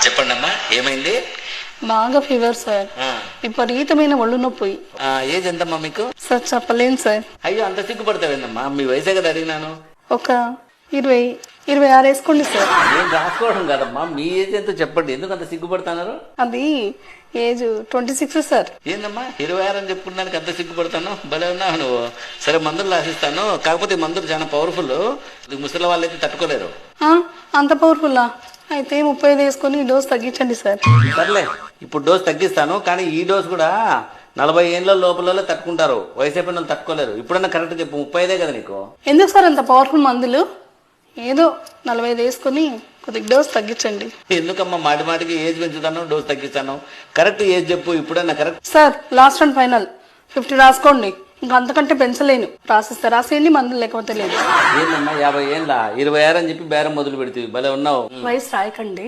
చెప్పండి అమ్మా, ఏమైంది? బాగా ఫీవర్ సార్, విపరీతమైన ఒళ్ళు నొప్పి. ఏజ్ ఎంతమ్మా మీకు? సార్ చెప్పలేను సార్. అయ్యో, అంత సిగ్గుపడతావేందమ్మా? మీ వయసే కదా అడిగినాను. ఒక 26 వేసుకోండి సార్. నేను రాసుకోవడం కదమ్మా, మీ ఏజ్ ఎంతో చెప్పండి. ఎందుకు అంత సిగ్గుపడుతున్నారు? అది ఏజ్ 26 సార్. ఏందమ్మా 26 అని చెప్పుకున్నానికి అంత సిగ్గుపడతాను? భలే ఉన్నావు నువ్వు. సరే, మందులు రాసిస్తాను. కాకపోతే ఈ మందులు చాలా పవర్ఫుల్. ముసలి వాళ్ళైతే తట్టుకోలేరు. అంత పవర్ఫుల్లా? అయితే 35 వేసుకొని డోస్ తగ్గించండి సార్. సర్లే, ఇప్పుడు డోస్ తగ్గిస్తాను. కానీ ఈ డోస్ కూడా 40 ఏళ్ళ లోపల తట్టుకుంటారు. వయసు అయిపోయిన వాళ్ళు తట్టుకోలేరు. ఇప్పుడన్నా కరెక్ట్ చెప్పు, 35 కదా నీకు? ఎందుకు సార్ అంత పవర్ఫుల్ మందులు? ఏదో 45 వేసుకొని కొద్దిగా డోస్ తగ్గించండి. ఎందుకమ్మా మాటి మాటికి ఏజ్ పెంచుతాను, డోస్ తగ్గిస్తాను? కరెక్ట్ ఏజ్ చెప్పు ఇప్పుడన్నా. Correct sir, last and final 50 రాసుకోండి. ఇంకా అంతకంటే పెంచలేను. రాసిస్తే రాసేయండి, మందులు లేకపోతే లేదు. ఏందమ్మా 50 ఏళ్ళ 26 అని చెప్పి బేరం మొదలు పెడుతుంది. భలే ఉన్నావు. వయసు రాయకండి.